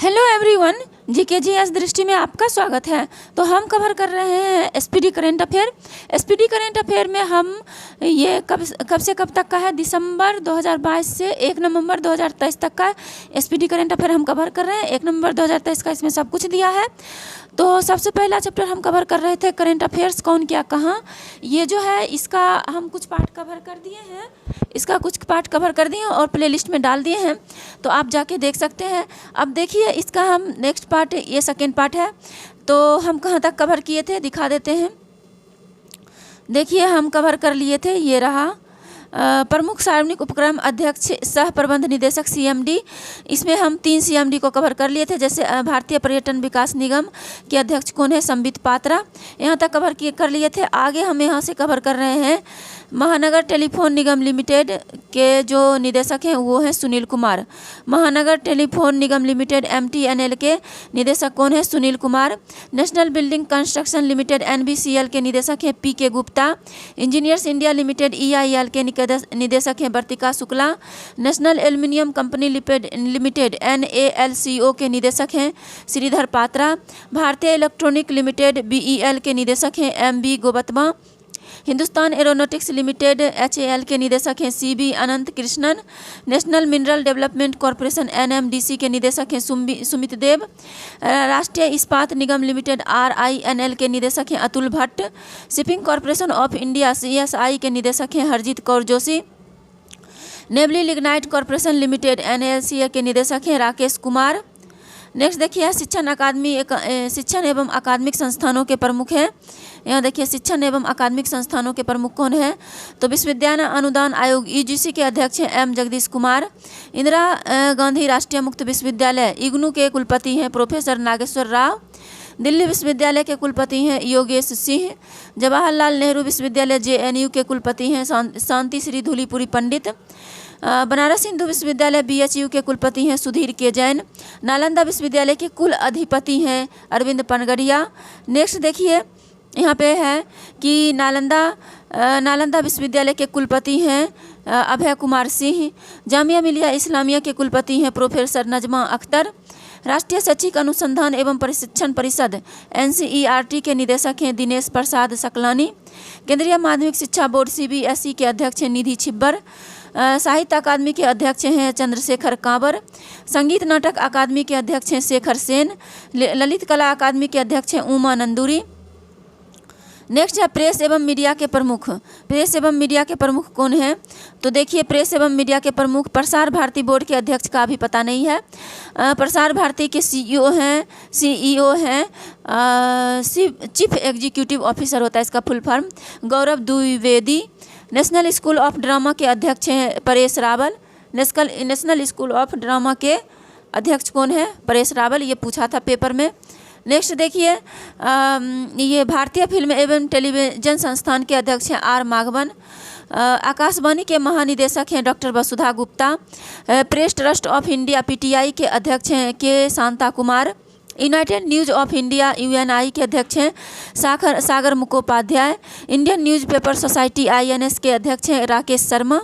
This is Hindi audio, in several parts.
हेलो एवरीवन, जीकेजीएस दृष्टि में आपका स्वागत है। तो हम कवर कर रहे हैं SPD current affair. SPD current affair में हम ये कब से कब तक का है, दिसंबर 2022 से 1 नवंबर 2023 तक का एसपीडी करेंट अफेयर हम कवर कर रहे हैं। 1 नवंबर 2023 का इसमें सब कुछ दिया है। तो सबसे पहला चैप्टर हम कवर कर रहे थे करेंट अफेयर्स, कौन क्या कहाँ। ये जो है इसका हम कुछ पार्ट कवर कर दिए हैं, और प्लेलिस्ट में डाल दिए हैं, तो आप जाके देख सकते हैं। अब देखिए इसका हम नेक्स्ट पार्ट, ये सेकेंड पार्ट है। तो हम कहाँ तक कवर किए थे दिखा देते हैं। देखिए हम कवर कर लिए थे, ये रहा प्रमुख सार्वजनिक उपक्रम अध्यक्ष सह प्रबंध निदेशक सीएमडी। इसमें हम 3 सीएमडी को कवर कर लिए थे। जैसे भारतीय पर्यटन विकास निगम के अध्यक्ष कौन है, संबित पात्रा, यहाँ तक कवर कर लिए थे। आगे हम यहाँ से कवर कर रहे हैं महानगर टेलीफोन निगम लिमिटेड के जो निदेशक हैं वो हैं सुनील कुमार। महानगर टेलीफोन निगम लिमिटेड MTNL के निदेशक कौन है, Sunil Kumar. National building construction limited NBCL के निदेशक हैं PK Gupta. Engineers India limited EIL के निदेशक हैं Vartika Shukla. National aluminium company limited NALCO के निदेशक हैं श्रीधर पात्रा। भारतीय इलेक्ट्रॉनिक लिमिटेड BEL के निदेशक हैं MB गोबतमा। हिंदुस्तान एरोनॉटिक्स लिमिटेड HAL के निदेशक हैं CB Anant Krishnan. National mineral development corporation NMDC के निदेशक हैं सुमित देव। राष्ट्रीय इस्पात निगम लिमिटेड RINL के निदेशक हैं Atul Bhatt. Shipping corporation of India CSI के निदेशक हैं Harjeet Kaur Joshi. Neyveli lignite corporation limited NALCL के निदेशक हैं राकेश कुमार। नेक्स्ट देखिए शिक्षण एवं अकादमिक संस्थानों के प्रमुख हैं। यहाँ देखिए शिक्षण एवं अकादमिक संस्थानों के प्रमुख कौन है, तो विश्वविद्यालय अनुदान आयोग UGC के अध्यक्ष हैं M जगदीश कुमार। इंदिरा गांधी राष्ट्रीय मुक्त विश्वविद्यालय IGNOU के कुलपति हैं प्रोफेसर नागेश्वर राव। दिल्ली विश्वविद्यालय के कुलपति हैं योगेश सिंह। जवाहरलाल नेहरू विश्वविद्यालय JNU के कुलपति हैं शांति श्री धूलीपुरी पंडित। बनारस हिंदू विश्वविद्यालय BHU के कुलपति हैं सुधीर के जैन। नालंदा विश्वविद्यालय के कुल अधिपति हैं अरविंद पनगड़िया। नेक्स्ट देखिए यहाँ पे है कि नालंदा विश्वविद्यालय के कुलपति हैं अभय कुमार सिंह। जामिया मिलिया इस्लामिया के कुलपति हैं प्रोफेसर नजमा अख्तर। राष्ट्रीय शैक्षिक अनुसंधान एवं प्रशिक्षण परिषद NCERT के निदेशक हैं दिनेश प्रसाद सकलानी। केंद्रीय माध्यमिक शिक्षा बोर्ड CBSE के अध्यक्ष हैं निधि छिब्बर। साहित्य अकादमी के अध्यक्ष हैं चंद्रशेखर कांवर। संगीत नाटक अकादमी के अध्यक्ष हैं शेखर सेन। ललित कला अकादमी के अध्यक्ष हैं उमा नंदूरी। नेक्स्ट है प्रेस एवं मीडिया के प्रमुख। प्रेस एवं मीडिया के प्रमुख कौन है, तो देखिए प्रेस एवं मीडिया के प्रमुख प्रसार भारती बोर्ड के अध्यक्ष का अभी पता नहीं है। प्रसार भारती के CEO हैं चीफ एग्जीक्यूटिव ऑफिसर होता है इसका full form, Gaurav Dwivedi. National school of drama के अध्यक्ष हैं Paresh Rawal. National school of drama के अध्यक्ष कौन है, परेश रावल, ये पूछा था पेपर में। नेक्स्ट देखिए ये भारतीय फिल्म एवं टेलीविजन संस्थान के अध्यक्ष हैं R माघवन। आकाशवाणी के महानिदेशक हैं doctor Vasudha Gupta. Press trust of India PTI के अध्यक्ष हैं K Shanta Kumar. United news of India UNI के अध्यक्ष हैं Sagar Mukhopadhyay. Indian newspaper society INS के अध्यक्ष हैं राकेश शर्मा।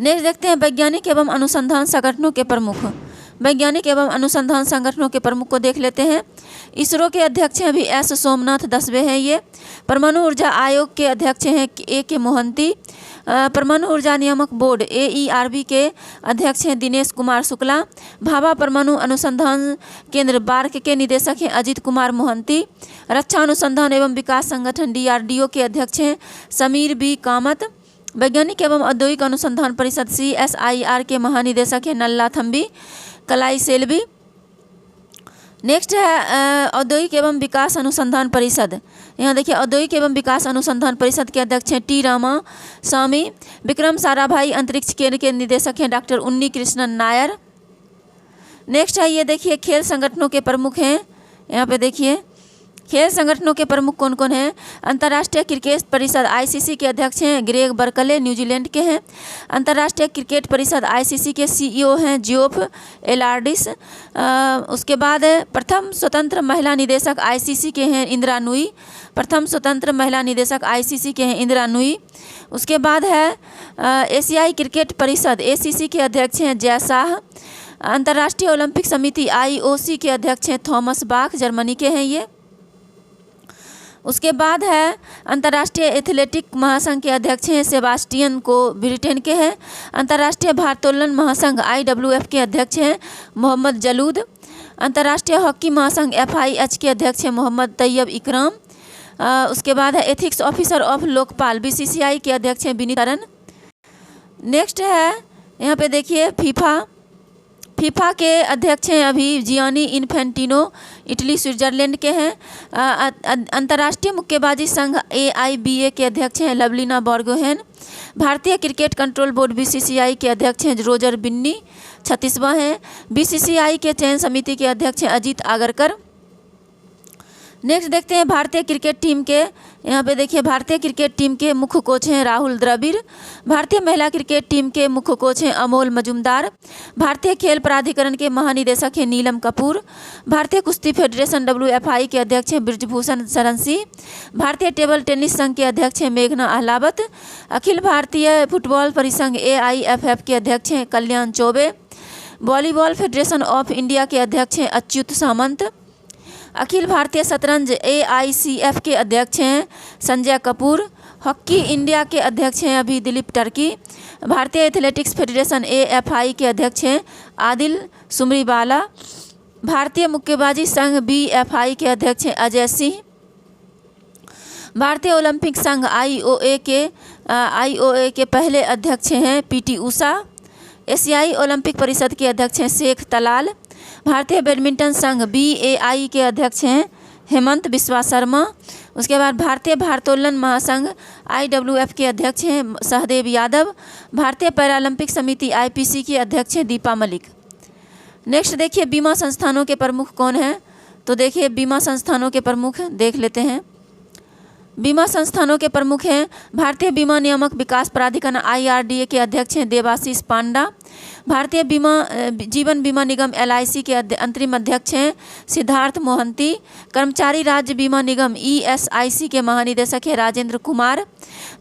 नेक्स्ट देखते हैं वैज्ञानिक एवं अनुसंधान संगठनों के प्रमुख। वैज्ञानिक एवं अनुसंधान संगठनों के प्रमुख को देख लेते हैं। इसरो के अध्यक्ष हैं अभी S सोमनाथ दसवे हैं ये। परमाणु ऊर्जा आयोग के अध्यक्ष हैं AK मोहंती। परमाणु ऊर्जा नियामक बोर्ड AERB के अध्यक्ष हैं दिनेश कुमार शुक्ला। भाभा परमाणु अनुसंधान केंद्र बार्क के निदेशक हैं अजित कुमार मोहंती। रक्षा अनुसंधान एवं विकास संगठन DRDO के अध्यक्ष हैं समीर B कामत। वैज्ञानिक एवं औद्योगिक अनुसंधान परिषद CSIR के महानिदेशक हैं नल्ला थम्बी कलाई सेल्वी। नेक्स्ट है औद्योगिक एवं विकास अनुसंधान परिषद। यहाँ देखिए औद्योगिक एवं विकास अनुसंधान परिषद के अध्यक्ष हैं T रामा स्वामी। विक्रम साराभाई अंतरिक्ष केंद्र के निदेशक हैं डॉक्टर उन्नी कृष्णन नायर। नेक्स्ट है ये देखिए खेल संगठनों के प्रमुख हैं। यहाँ पे देखिए खेल संगठनों के प्रमुख कौन कौन हैं। अंतर्राष्ट्रीय क्रिकेट परिषद ICC के अध्यक्ष हैं ग्रेग बर्कले, न्यूजीलैंड के हैं। अंतर्राष्ट्रीय क्रिकेट परिषद ICC के CEO हैं जियोफ एलार्डिस। उसके बाद प्रथम स्वतंत्र महिला निदेशक ICC के हैं इंदिरा नुई। प्रथम स्वतंत्र महिला निदेशक ICC के हैं इंदिरा नुई। उसके बाद है एशियाई क्रिकेट परिषद ACC के अध्यक्ष हैं जय शाह। अंतर्राष्ट्रीय ओलंपिक समिति IOC के अध्यक्ष हैं थॉमस बाख, जर्मनी के हैं ये। उसके बाद है अंतर्राष्ट्रीय एथलेटिक महासंघ के अध्यक्ष हैं सेबास्टियन को, ब्रिटेन के हैं। अंतर्राष्ट्रीय भारोत्तोलन महासंघ IWF के अध्यक्ष हैं मोहम्मद जलूद। अंतर्राष्ट्रीय हॉकी महासंघ FIH के अध्यक्ष हैं मोहम्मद तैयब इकराम। उसके बाद है ethics officer of Lokpal BCCI के अध्यक्ष हैं विनीत। नेक्स्ट है यहाँ पे देखिए फीफा के अध्यक्ष हैं अभी जियानी इन्फेंटिनो, इटली स्विट्जरलैंड के हैं। अंतर्राष्ट्रीय मुक्केबाजी संघ AIBA के अध्यक्ष हैं लवलीना बोर्गोहेन। भारतीय क्रिकेट कंट्रोल बोर्ड BCCI के अध्यक्ष हैं रोजर बिन्नी, 36वां हैं। BCCI के चयन समिति के अध्यक्ष हैं अजीत आगरकर। नेक्स्ट देखते हैं भारतीय क्रिकेट टीम के, यहाँ पे देखिए भारतीय क्रिकेट टीम के मुख्य कोच हैं राहुल द्रविड़। भारतीय महिला क्रिकेट टीम के मुख्य कोच हैं अमोल मजुमदार। भारतीय खेल प्राधिकरण के महानिदेशक हैं नीलम कपूर। भारतीय कुश्ती फेडरेशन WFI के अध्यक्ष हैं ब्रिजभूषण शरण सिंह। भारतीय टेबल टेनिस संघ के अध्यक्ष हैं मेघना अहलावत। अखिल भारतीय फुटबॉल परिसंघ AIFF के अध्यक्ष हैं Kalyan Chaubey. Volleyball federation of India के अध्यक्ष हैं अच्युत सामंत। अखिल भारतीय शतरंज AICF के अध्यक्ष हैं संजय कपूर। हॉकी इंडिया के अध्यक्ष हैं अभी दिलीप टर्की। भारतीय एथलेटिक्स फेडरेशन AFI के अध्यक्ष हैं आदिल सुमरीवाला। भारतीय मुक्केबाजी संघ BFI के अध्यक्ष हैं अजय सिंह। भारतीय ओलंपिक संघ IOA के पहले अध्यक्ष हैं PT उषा। एशियाई ओलंपिक परिषद के अध्यक्ष हैं शेख तलाल। भारतीय बैडमिंटन संघ BAI के अध्यक्ष हैं हेमंत बिस्वा शर्मा। उसके बाद भारतीय भारोत्तोलन महासंघ IWF के अध्यक्ष हैं सहदेव यादव। भारतीय पैरालंपिक समिति IPC की अध्यक्ष हैं दीपा मलिक। नेक्स्ट देखिए बीमा संस्थानों के प्रमुख कौन हैं, तो देखिए बीमा संस्थानों के प्रमुख देख लेते हैं। बीमा संस्थानों के प्रमुख हैं भारतीय बीमा नियामक विकास प्राधिकरण IRDA के अध्यक्ष हैं देवाशीष पांडा। भारतीय जीवन बीमा निगम LIC के अंतरिम अध्यक्ष हैं सिद्धार्थ मोहंती। कर्मचारी राज्य बीमा निगम ESIC के महानिदेशक हैं राजेंद्र कुमार।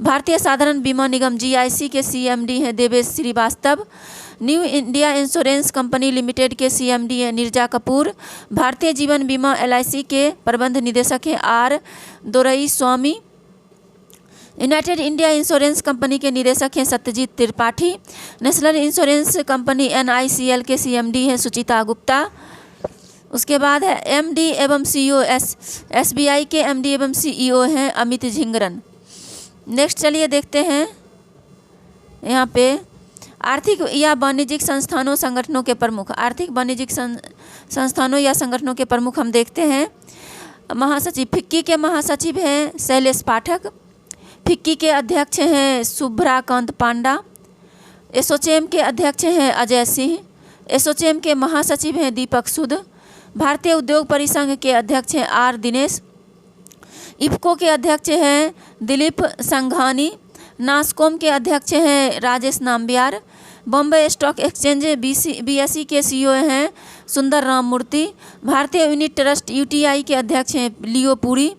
भारतीय साधारण बीमा निगम GIC के CMD हैं Devesh Srivastava. New India Insurance Company Limited के CMD हैं नीरजा कपूर। भारतीय जीवन बीमा LIC के प्रबंध निदेशक हैं R दोरई स्वामी। यूनाइटेड इंडिया इंश्योरेंस कंपनी के निदेशक हैं Satyajit Tripathi. National insurance company NICL के CMD हैं सुचिता गुप्ता। उसके बाद है MD एवं CEO SBI के MD एवं CEO हैं अमित झिंगरन। नेक्स्ट चलिए देखते हैं यहाँ पे आर्थिक या वाणिज्यिक संस्थानों संगठनों के प्रमुख। आर्थिक वाणिज्यिक संस्थानों या संगठनों के प्रमुख हम देखते हैं। महासचिव फिक्की के महासचिव हैं शैलेश पाठक। फिक्की के अध्यक्ष हैं शुभ्राकांत पांडा। एसोचैम के अध्यक्ष हैं अजय सिंह। एसोचैम के महासचिव हैं दीपक सुध। भारतीय उद्योग परिसंघ के अध्यक्ष हैं R दिनेश। इफ्को के अध्यक्ष हैं दिलीप संघानी। नासकॉम के अध्यक्ष हैं Rajesh Nambiar. Bombay stock exchange BSE के CEO हैं सुंदर राम मूर्ति। भारतीय यूनिट ट्रस्ट UTI के अध्यक्ष हैं Leo Puri.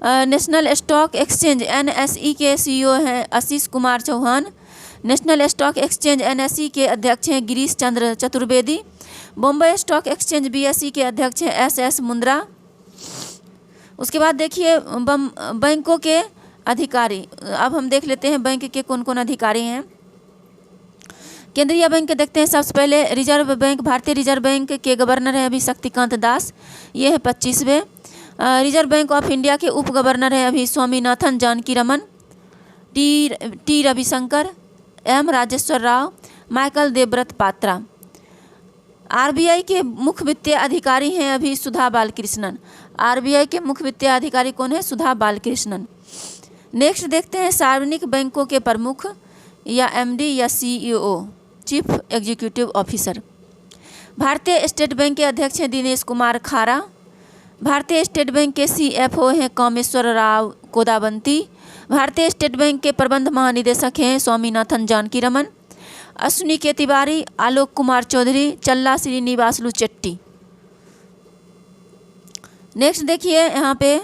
National stock exchange NSE के CEO हैं Ashish Kumar Chauhan. National stock exchange NSE के अध्यक्ष हैं Girish Chandra Chaturvedi. Bombay stock exchange BSE के अध्यक्ष हैं SS मुंद्रा। उसके बाद देखिए बैंकों के अधिकारी। अब हम देख लेते हैं बैंक के कौन कौन अधिकारी हैं। केंद्रीय बैंक के देखते हैं। सबसे पहले रिजर्व बैंक, भारतीय रिजर्व बैंक के गवर्नर हैं अभी शक्तिकांत दास, ये है 25वें। रिजर्व बैंक ऑफ इंडिया के उप गवर्नर हैं अभी Swaminathan Janakiraman. T Rabishankar, M Rajeshwar Rao, Michael Debabrata Patra. RBI के मुख्य वित्तीय अधिकारी हैं अभी सुधा बालकृष्णन। RBI के मुख्य वित्तीय अधिकारी कौन है? सुधा बालकृष्णन। नेक्स्ट देखते हैं सार्वजनिक बैंकों के प्रमुख या MD या CEO, चीफ एग्जीक्यूटिव ऑफिसर। भारतीय स्टेट बैंक के अध्यक्ष हैं दिनेश कुमार खारा। भारतीय स्टेट बैंक के CFO हैं कामेश्वर राव कोदावंती। भारतीय स्टेट बैंक के प्रबंध महानिदेशक हैं स्वामीनाथन जानकी रमन। अश्विनी के तिवारी, आलोक कुमार चौधरी, चल्ला श्रीनिवासलू चेट्टी। नेक्स्ट देखिए यहाँ पे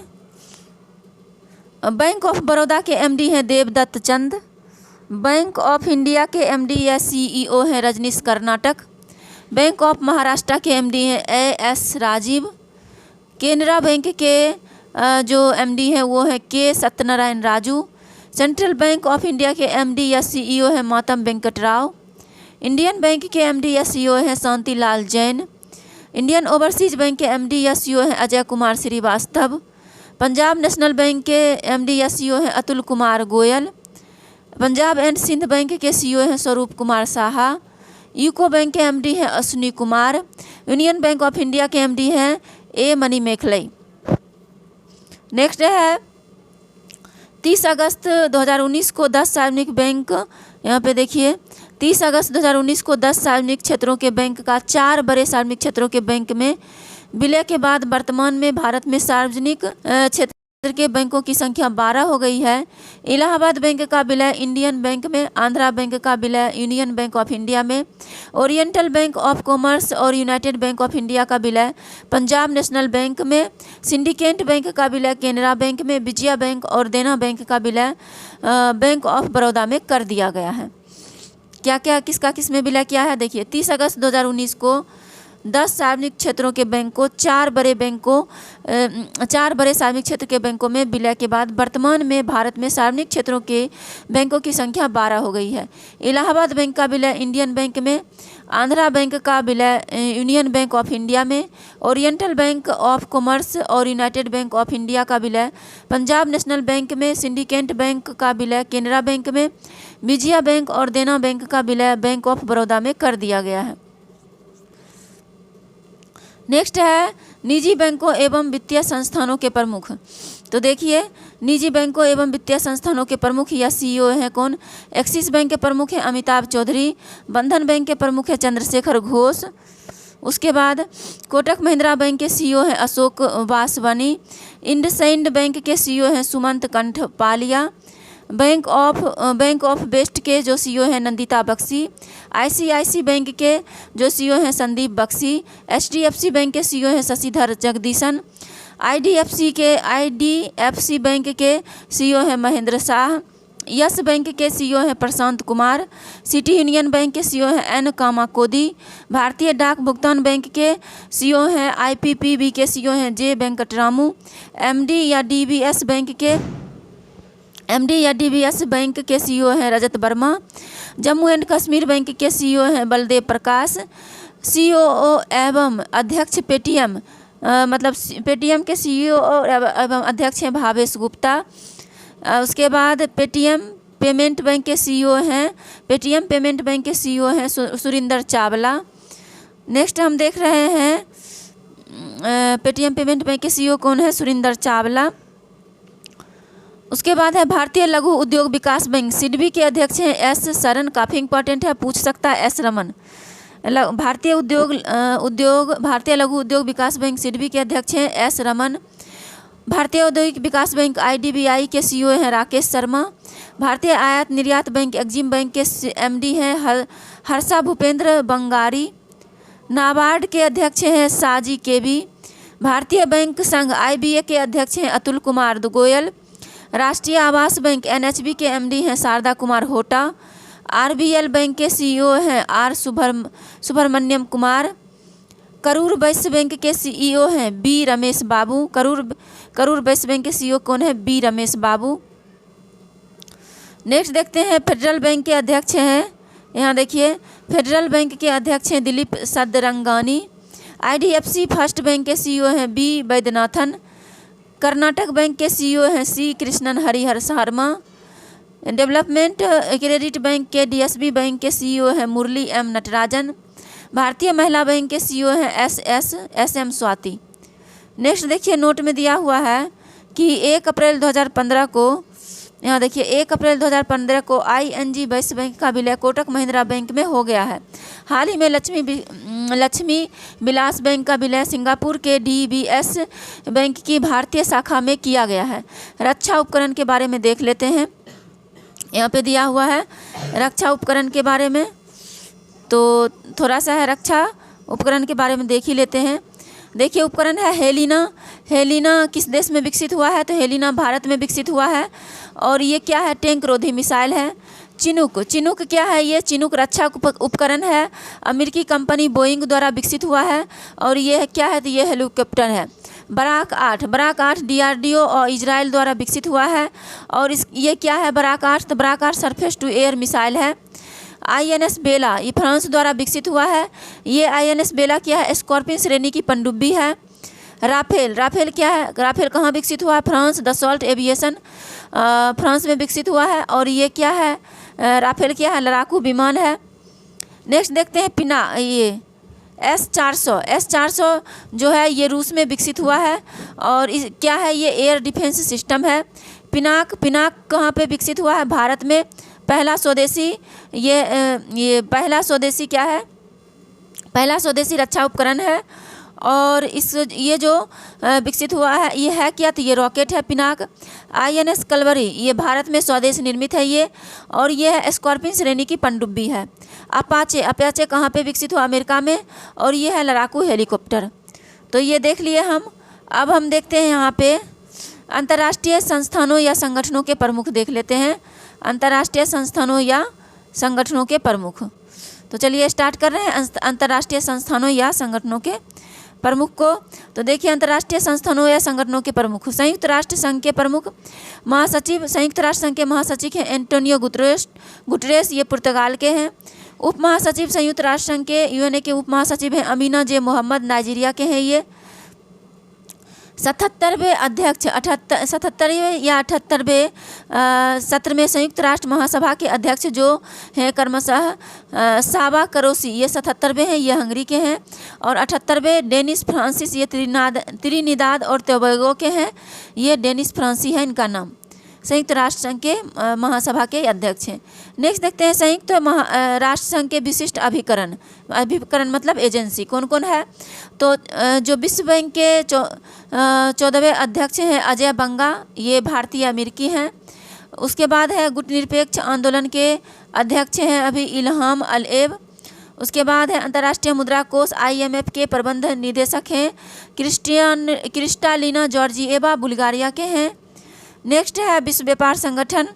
बैंक ऑफ बड़ौदा के MD हैं देवदत्त चंद। बैंक ऑफ इंडिया के MD या CEO हैं रजनीश कर्नाटक। बैंक ऑफ महाराष्ट्र के एमडी हैं एएस राजीव। केनरा बैंक के जो एमडी हैं वो है के Satyanarayan Raju. Central bank of India के एमडी या सीईओ है मातम वेंकट राव। इंडियन बैंक के एमडी या सीईओ हैं Shantilal Jain. Indian overseas bank के एमडी या सीईओ हैं अजय कुमार श्रीवास्तव। पंजाब नेशनल बैंक के एमडी या सीईओ हैं अतुल कुमार गोयल। पंजाब एंड सिंध बैंक के सीईओ हैं स्वरूप कुमार साहा। यूको बैंक के एमडी हैं Ashwini Kumar. Union bank of India के एमडी हैं ए मनी मेखलई। नेक्स्ट है 30 अगस्त 2019 को 10 सार्वजनिक बैंक, यहाँ पे देखिए 30 अगस्त 2019 को 10 सार्वजनिक क्षेत्रों के बैंक का 4 बड़े सार्वजनिक क्षेत्रों के बैंक में विलय के बाद वर्तमान में भारत में सार्वजनिक क्षेत्र के बैंकों की संख्या 12 हो गई है। इलाहाबाद बैंक का विलय इंडियन बैंक में, आंध्रा बैंक का विलय यूनियन बैंक ऑफ इंडिया में, ओरिएंटल बैंक ऑफ कॉमर्स और यूनाइटेड बैंक ऑफ इंडिया का विलय पंजाब नेशनल बैंक में, सिंडिकेट बैंक का विलय केनरा बैंक में, विजया बैंक और देना बैंक का विलय बैंक ऑफ बड़ौदा में कर दिया गया है। क्या क्या किसका किस में विलय किया है देखिए, 30 अगस्त 2019 को 10 सार्वजनिक क्षेत्रों के बैंकों 4 बड़े सार्वजनिक क्षेत्र के बैंकों में विलय के बाद वर्तमान में भारत में सार्वजनिक क्षेत्रों के बैंकों की संख्या 12 हो गई है। इलाहाबाद बैंक का विलय इंडियन बैंक में, आंध्रा बैंक का विलय यूनियन बैंक ऑफ इंडिया में, ओरिएंटल बैंक ऑफ कॉमर्स और यूनाइटेड बैंक ऑफ इंडिया का विलय पंजाब नेशनल बैंक में, सिंडिकेट बैंक का विलय केनरा बैंक में, विजया बैंक और देना बैंक का विलय बैंक ऑफ बड़ौदा में कर दिया गया है। नेक्स्ट है निजी बैंकों एवं वित्तीय संस्थानों के प्रमुख। तो देखिए निजी बैंकों एवं वित्तीय संस्थानों के प्रमुख या सीईओ हैं कौन। एक्सिस बैंक के प्रमुख हैं अमिताभ चौधरी। बंधन बैंक के प्रमुख हैं चंद्रशेखर घोष। उसके बाद कोटक महिंद्रा बैंक के सीईओ हैं अशोक वासवानी। इंडसइंड बैंक के सीईओ हैं सुमंत कंठपालिया। बैंक ऑफ वेस्ट के जो सीईओ हैं नंदिता बख्शी। आईसीआईसी बैंक के जो सीईओ हैं संदीप बख्शी। एचडीएफसी बैंक के सीईओ हैं शशिधर जगदीशन। आईडीएफसी बैंक के सीईओ हैं महेंद्र शाह। यस बैंक के सीईओ हैं Prashant Kumar. City union bank के सीईओ हैं एन कामाकोदी। भारतीय डाक भुगतान बैंक के सीईओ हैं आईपीपीबी के सीईओ हैं जे वेंकटरामू। एमडी या डीबीएस बैंक के सीईओ हैं रजत वर्मा। जम्मू एंड कश्मीर बैंक के सीईओ हैं बलदेव प्रकाश। सीईओ एवं अध्यक्ष पेटीएम पेटीएम के सीईओ एवं अध्यक्ष हैं भावेश गुप्ता। उसके बाद पेटीएम पेमेंट बैंक के सीईओ हैं सुरिंदर चावला। नेक्स्ट हम देख रहे हैं पेटीएम पेमेंट बैंक के सीईओ कौन है, सुरिंदर चावला। उसके बाद है भारतीय लघु उद्योग विकास बैंक सिडबी के अध्यक्ष हैं एस सरन। काफ़ी इंपॉर्टेंट है, पूछ सकता है एस रमन। भारतीय लघु उद्योग विकास बैंक सिडबी के अध्यक्ष हैं एस रमन। भारतीय औद्योगिक विकास बैंक आईडीबीआई के सीईओ हैं राकेश शर्मा। भारतीय आयात निर्यात बैंक एक्जिम बैंक के एमडी हैं हर्षा भूपेंद्र बंगारी। नाबार्ड के अध्यक्ष हैं साजी केबी। भारतीय बैंक संघ आईबीए के अध्यक्ष हैं अतुल कुमार गोयल। राष्ट्रीय आवास बैंक एनएचबी के एमडी हैं शारदा कुमार होटा। आरबीएल बैंक के सीईओ हैं आर सुब्रमण्यम कुमार। करूर वैश्य बैंक के सीईओ हैं बी रमेश बाबू। करूर वैश्य बैंक के सीईओ कौन है, बी रमेश बाबू। नेक्स्ट देखते हैं फेडरल बैंक के अध्यक्ष हैं, यहाँ देखिए फेडरल बैंक के अध्यक्ष हैं Dilip Sadarangani. IDFC first bank के सीईओ हैं बी वैद्यनाथन। कर्नाटक बैंक के सीईओ हैं C Krishnan Harihar Sharma. Development credit bank के डीएसबी बैंक के सीईओ हैं मुरली एम नटराजन। भारतीय महिला बैंक के सीईओ हैं एस एम स्वाति। नेक्स्ट देखिए नोट में दिया हुआ है कि 1 अप्रैल 2015 को, यहाँ देखिए 1 अप्रैल 2015 को आईएनजी वैश्य बैंक का विलय कोटक महिंद्रा बैंक में हो गया है। हाल ही में लक्ष्मी विलास बैंक का विलय सिंगापुर के डीबीएस बैंक की भारतीय शाखा में किया गया है। रक्षा उपकरण के बारे में देख लेते हैं, यहाँ पे दिया हुआ है रक्षा उपकरण के बारे में, तो थोड़ा सा है रक्षा उपकरण के बारे में देख ही लेते हैं। देखिए उपकरण है हेलिना। हेलिना किस देश में विकसित हुआ है, तो हेलिना भारत में विकसित हुआ है। और ये क्या है, टैंक रोधी मिसाइल है। चिनूक, चिनूक क्या है? ये चिनूक रक्षा उपकरण है, अमेरिकी कंपनी बोइंग द्वारा विकसित हुआ है। और ये क्या है? तो ये हेलीकॉप्टर है। बराक 8, बराक 8 DRDO और इजराइल द्वारा विकसित हुआ है। और ये क्या है बराक 8? तो Barak 8 surface to air missile है। INS बेला, ये फ्रांस द्वारा विकसित हुआ है। ये INS बेला क्या है? स्कॉर्पियन श्रेणी की पनडुब्बी है। राफेल, राफेल क्या है? राफेल कहाँ विकसित हुआ है? फ्रांस, दसॉल्ट एविएशन फ्रांस में विकसित हुआ है। और ये क्या है? राफेल क्या है? लड़ाकू विमान है। नेक्स्ट देखते हैं पिना, ये S-400 जो है ये रूस में विकसित हुआ है। और क्या है? ये एयर डिफेंस सिस्टम है। पिनाक, पिनाक कहाँ पे विकसित हुआ है? भारत में। पहला स्वदेशी, ये पहला स्वदेशी क्या है? पहला स्वदेशी रक्षा उपकरण है। और ये जो विकसित हुआ है ये है क्या? तो ये रॉकेट है पिनाक। INS कलवरी, ये भारत में स्वदेश निर्मित है ये। और ये है स्कॉर्पियन श्रेणी की पनडुब्बी है। अपाचे, अपाचे कहाँ पे विकसित हुआ? अमेरिका में। और ये है लड़ाकू हेलीकॉप्टर। तो ये देख लिए हम। अब हम देखते हैं यहाँ पे अंतर्राष्ट्रीय संस्थानों या संगठनों के प्रमुख देख लेते हैं। अंतर्राष्ट्रीय संस्थानों या संगठनों के प्रमुख। तो चलिए स्टार्ट कर रहे हैं अंतर्राष्ट्रीय संस्थानों या संगठनों के प्रमुख को। तो देखिए अंतर्राष्ट्रीय संस्थानों या संगठनों के प्रमुख। संयुक्त राष्ट्र संघ के प्रमुख महासचिव, संयुक्त राष्ट्र संघ के महासचिव हैं एंटोनियो गुटरेस, ये पुर्तगाल के हैं। उप महासचिव संयुक्त राष्ट्र संघ के UNA के उप महासचिव हैं अमीना जे मोहम्मद, नाइजीरिया के हैं ये। 77वें अध्यक्ष, 77वें या 78वें सत्र में संयुक्त राष्ट्र महासभा के अध्यक्ष जो हैं क्रमशः साबा करोसी, ये 77वें हैं, ये हंगरी के हैं। और 78वें डेनिस फ्रांसिस, ये त्रिनिदाद और टोबैगो के हैं, ये डेनिस फ्रांसी है इनका नाम। संयुक्त राष्ट्र संघ के महासभा के अध्यक्ष हैं। नेक्स्ट देखते हैं संयुक्त राष्ट्र संघ के विशिष्ट अभिकरण, अभिकरण मतलब एजेंसी कौन कौन है? तो जो विश्व बैंक के 14वें अध्यक्ष हैं अजय बंगा, ये भारतीय अमेरिकी हैं। उसके बाद है गुटनिरपेक्ष आंदोलन के अध्यक्ष हैं अभी इल्हाम अलीएव। उसके बाद है अंतर्राष्ट्रीय मुद्रा कोष IMF के प्रबंध निदेशक हैं क्रिस्टालिना जॉर्जिएवा, बुल्गारिया के हैं। नेक्स्ट है विश्व व्यापार संगठन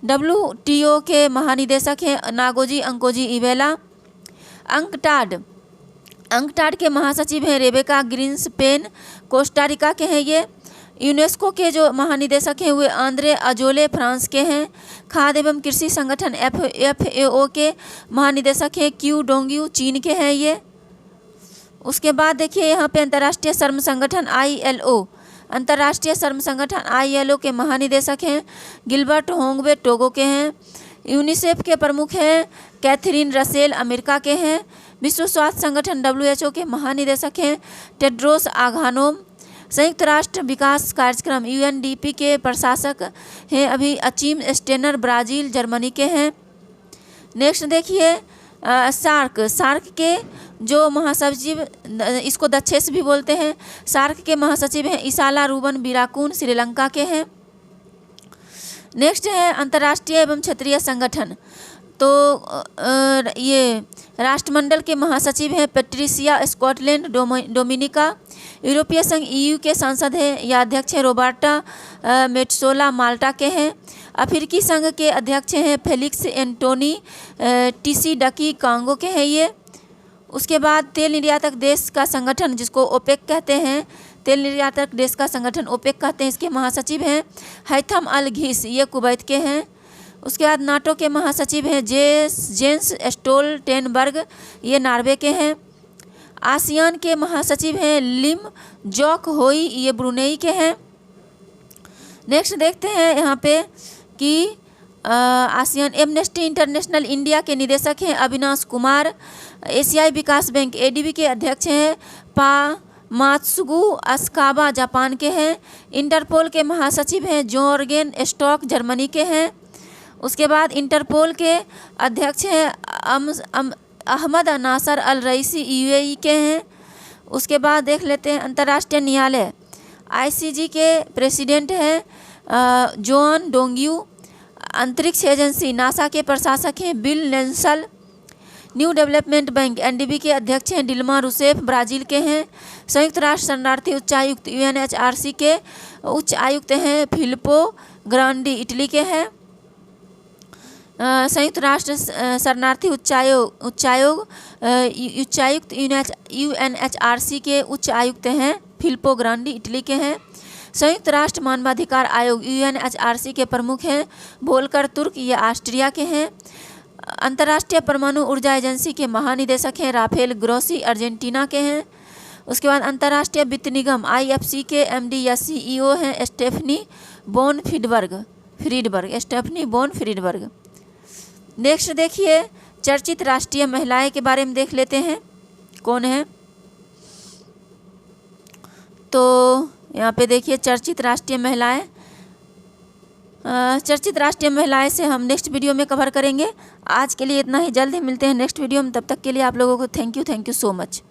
WTO के महानिदेशक हैं नागोजी अंकोजी इवेला। अंकटाड के महासचिव हैं रेबेका ग्रीन्सपेन, कोस्टारिका के हैं ये। यूनेस्को के जो महानिदेशक हैं वे आंद्रे अजोले, फ्रांस के हैं। खाद्य एवं कृषि संगठन FAO के महानिदेशक हैं क्यू डोंग्यू, चीन के हैं ये। उसके बाद देखिए यहाँ पे अंतर्राष्ट्रीय श्रम संगठन ILO, अंतर्राष्ट्रीय श्रम संगठन ILO के महानिदेशक हैं गिलबर्ट होंगवे, टोगो के हैं। यूनिसेफ के प्रमुख हैं कैथरीन रसेल, अमेरिका के हैं। विश्व स्वास्थ्य संगठन WHO के महानिदेशक हैं टेड्रोस आघानोम। संयुक्त राष्ट्र विकास कार्यक्रम UNDP के प्रशासक हैं अभी अचीम स्टेनर, ब्राज़ील जर्मनी के हैं। नेक्स्ट देखिए सार्क के जो महासचिव, इसको दक्षेस भी बोलते हैं, सार्क के महासचिव हैं इसाला रूबन बिराकून, श्रीलंका के हैं। नेक्स्ट है अंतर्राष्ट्रीय एवं क्षेत्रीय संगठन। तो ये राष्ट्रमंडल के महासचिव हैं पेट्रिसिया, स्कॉटलैंड, डोमिनिका। यूरोपीय संघ EU के सांसद हैं या अध्यक्ष हैं रोबर्टा मेट्सोला, माल्टा के हैं। अफ्रीकी संघ के अध्यक्ष हैं फेलिक्स एंटोनी टिसीडकी, कांगो के हैं ये। उसके बाद तेल निर्यातक देश का संगठन जिसको ओपेक कहते हैं, तेल निर्यातक देश का संगठन ओपेक कहते हैं, इसके महासचिव हैं हैथम अल घीस, ये कुवैत के हैं। उसके बाद नाटो के महासचिव हैं जेंस स्टोल्टेनबर्ग, ये नॉर्वे के हैं। आसियान के महासचिव हैं लिम जॉक होई, ये ब्रुनेई के हैं। नेक्स्ट देखते हैं यहाँ पे कि आसियान एमनेस्टी इंटरनेशनल इंडिया के निदेशक हैं अविनाश कुमार। एशियाई विकास बैंक ADB के अध्यक्ष हैं मात्सुगु अस्काबा, जापान के हैं। इंटरपोल के महासचिव हैं जोर्गेन स्टॉक, जर्मनी के हैं। उसके बाद इंटरपोल के अध्यक्ष हैं अहमद नासर अल रईसी, UAE के हैं। उसके बाद देख लेते हैं अंतर्राष्ट्रीय न्यायालय ICJ के प्रेसिडेंट हैं जोन डोंग्यू। अंतरिक्ष एजेंसी नासा के प्रशासक हैं bill Nelson. New development bank NDB के अध्यक्ष हैं डिल्मा रूसेफ, ब्राज़ील के हैं। संयुक्त राष्ट्र शरणार्थी उच्चायुक्त UNHRC के उच्च आयुक्त हैं फिलिप्पो ग्रांडी, इटली के हैं। संयुक्त राष्ट्र शरणार्थी उच्चायुक्त UNHRC के उच्च आयुक्त हैं, फिलिप्पो ग्रांडी इटली के हैं। संयुक्त राष्ट्र मानवाधिकार आयोग UNHRC के प्रमुख हैं, वोल्कर तुर्क, ये ऑस्ट्रिया के हैं। अंतर्राष्ट्रीय परमाणु ऊर्जा एजेंसी के महानिदेशक हैं राफेल ग्रोसी, अर्जेंटीना के हैं। उसके बाद अंतर्राष्ट्रीय वित्त निगम IFC के MD या CEO हैं स्टेफनी बोन फ्रीडबर्ग। नेक्स्ट देखिए, चर्चित राष्ट्रीय महिलाएं के बारे में देख लेते हैं कौन है। तो यहाँ पे देखिए चर्चित राष्ट्रीय महिलाएं से हम नेक्स्ट वीडियो में कवर करेंगे। आज के लिए इतना ही, जल्द ही मिलते हैं नेक्स्ट वीडियो में। तब तक के लिए आप लोगों को थैंक यू सो मच।